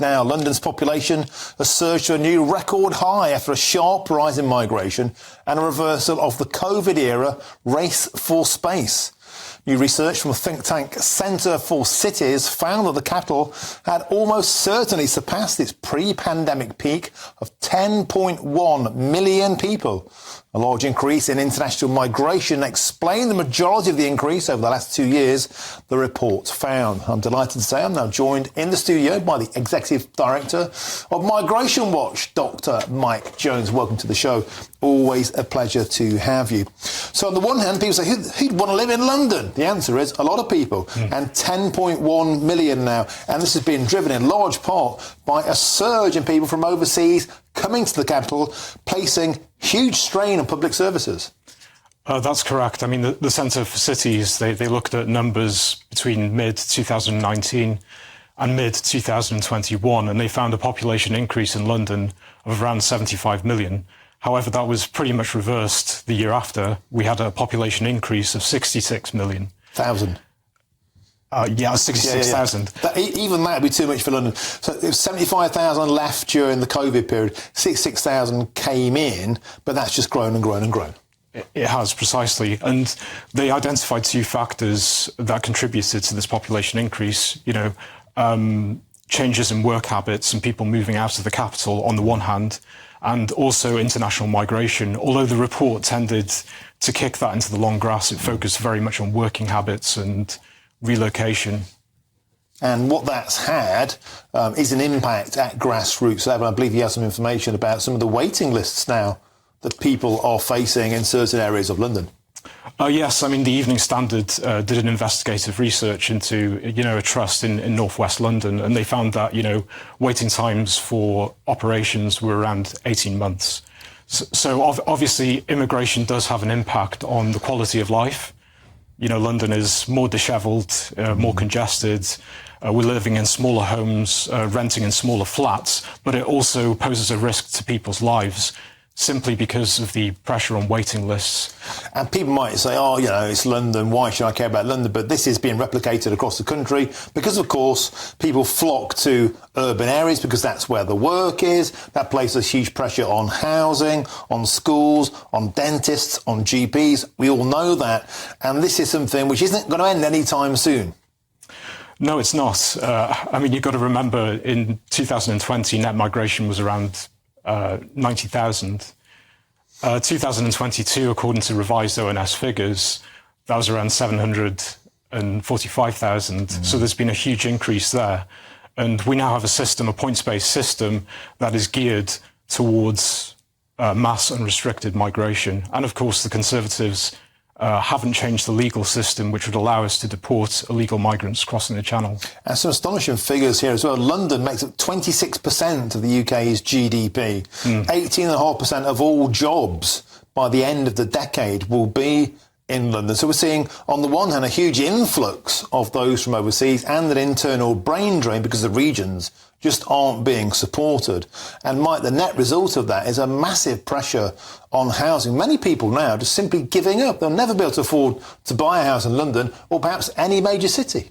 Now, London's population has surged to a new record high after a sharp rise in migration and a reversal of the COVID-era race for space. New research from a think tank Centre for Cities found that the capital had almost certainly surpassed its pre-pandemic peak of 10.1 million people. A large increase in international migration explained the majority of the increase over the last 2 years, the report found. I'm delighted to say I'm now joined in the studio by the Executive Director of Migration Watch, Dr. Mike Jones. Welcome to the show. Always a pleasure to have you. So on the one hand, people say, who'd want to live in London? The answer is a lot of people, and 10.1 million now. And this has been driven in large part by a surge in people from overseas coming to the capital, placing huge strain on public services. That's correct. I mean, the Centre for Cities, they looked at numbers between mid-2019 and mid-2021, and they found a population increase in London of around 75 million. However, that was pretty much reversed the year after. We had a population increase of 66 million. 66,000. Even that would be too much for London. So it was 75,000 left during the COVID period. 66,000 came in, but that's just grown and grown and grown. It has, precisely. And they identified two factors that contributed to this population increase. Changes in work habits and people moving out of the capital on the one hand, and also international migration. Although the report tended to kick that into the long grass, it focused very much on working habits and relocation. And what that's had is an impact at grassroots level. I believe you have some information about some of the waiting lists now that people are facing in certain areas of London. Yes, I mean, the Evening Standard did an investigative research into, a trust in northwest London, and they found that, waiting times for operations were around 18 months. So obviously, immigration does have an impact on the quality of life. London is more dishevelled, more congested. We're living in smaller homes, renting in smaller flats, but it also poses a risk to people's lives, simply because of the pressure on waiting lists. And people might say, it's London, why should I care about London? But this is being replicated across the country because, of course, people flock to urban areas because that's where the work is. That places huge pressure on housing, on schools, on dentists, on GPs. We all know that. And this is something which isn't going to end anytime soon. No, it's not. You've got to remember, in 2020, net migration was around 90,000. 2022, according to revised ONS figures, that was around 745,000. So there's been a huge increase there. And we now have a points-based system that is geared towards mass unrestricted migration. And of course, the Conservatives haven't changed the legal system, which would allow us to deport illegal migrants crossing the Channel. And some astonishing figures here as well. London makes up 26% of the UK's GDP. 18.5% of all jobs by the end of the decade will be in London. So we're seeing, on the one hand, a huge influx of those from overseas and an internal brain drain because the regions just aren't being supported. And Mike, the net result of that is a massive pressure on housing. Many people now just simply giving up. They'll never be able to afford to buy a house in London or perhaps any major city.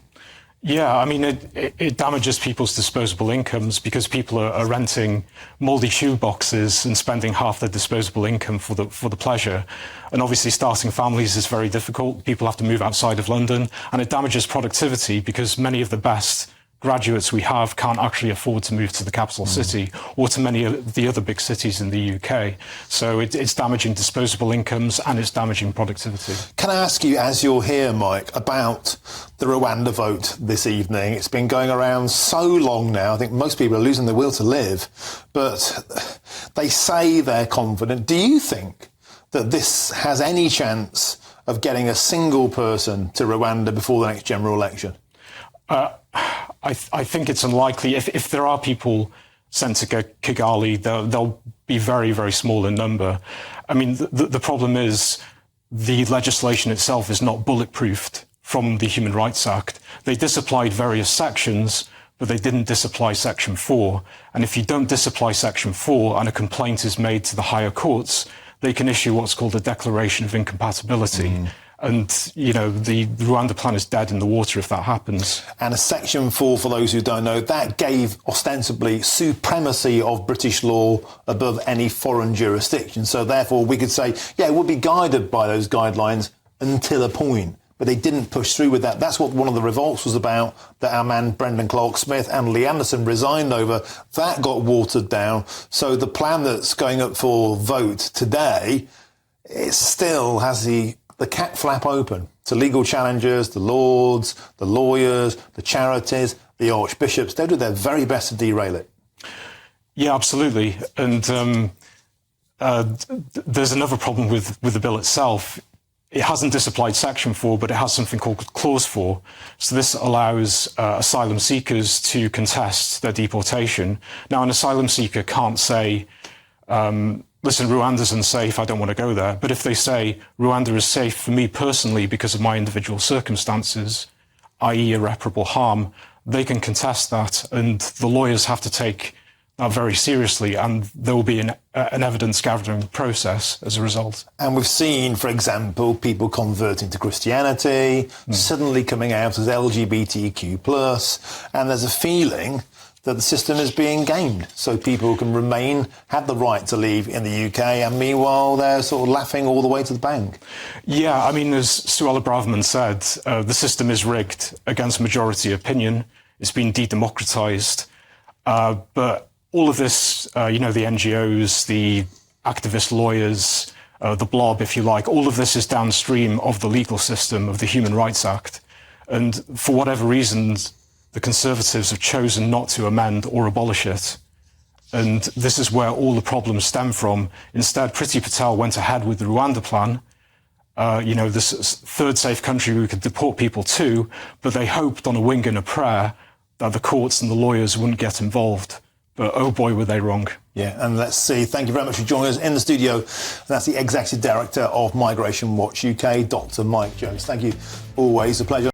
Yeah, it damages people's disposable incomes because people are renting mouldy shoe boxes and spending half their disposable income for the pleasure. And obviously starting families is very difficult. People have to move outside of London, and it damages productivity because many of the best graduates we have can't actually afford to move to the capital city or to many of the other big cities in the UK. So it's damaging disposable incomes and it's damaging productivity. Can I ask you, as you're here, Mike, about the Rwanda vote this evening? It's been going around so long now. I think most people are losing their will to live, but they say they're confident. Do you think that this has any chance of getting a single person to Rwanda before the next general election? I think it's unlikely. If there are people sent to Kigali, they'll be very, very small in number. The problem is the legislation itself is not bulletproofed from the Human Rights Act. They disapplied various sections, but they didn't disapply Section 4. And if you don't disapply Section 4 and a complaint is made to the higher courts, they can issue what's called a declaration of incompatibility. And, the Rwanda plan is dead in the water if that happens. And a Section 4, for those who don't know, that gave ostensibly supremacy of British law above any foreign jurisdiction. So therefore we could say, yeah, it would be guided by those guidelines until a point. But they didn't push through with that. That's what one of the revolts was about, that our man Brendan Clark-Smith and Lee Anderson resigned over. That got watered down. So the plan that's going up for vote today, it still has the cat flap open to legal challengers, the lords, the lawyers, the charities, the archbishops. They'll do their very best to derail it. Yeah, absolutely. And there's another problem with the bill itself. It hasn't disapplied Section 4, but it has something called Clause 4. So this allows asylum seekers to contest their deportation. Now, an asylum seeker can't say, listen, Rwanda's unsafe, I don't want to go there. But if they say, Rwanda is safe for me personally because of my individual circumstances, i.e. irreparable harm, they can contest that, and the lawyers have to take that very seriously, and there will be an evidence-gathering process as a result. And we've seen, for example, people converting to Christianity, suddenly coming out as LGBTQ+, and there's a feeling that the system is being gamed, so people can have the right to leave in the UK, and meanwhile they're sort of laughing all the way to the bank. Yeah, I mean, as Suella Braverman said, the system is rigged against majority opinion. It's been de-democratised, but all of this, the NGOs, the activist lawyers, the blob, if you like, all of this is downstream of the legal system, of the Human Rights Act. And for whatever reasons, the Conservatives have chosen not to amend or abolish it. And this is where all the problems stem from. Instead, Priti Patel went ahead with the Rwanda plan, this third safe country we could deport people to, but they hoped on a wing and a prayer that the courts and the lawyers wouldn't get involved. But oh boy, were they wrong. Yeah, and let's see. Thank you very much for joining us in the studio. That's the Executive Director of Migration Watch UK, Dr. Mike Jones. Thank you. Always a pleasure.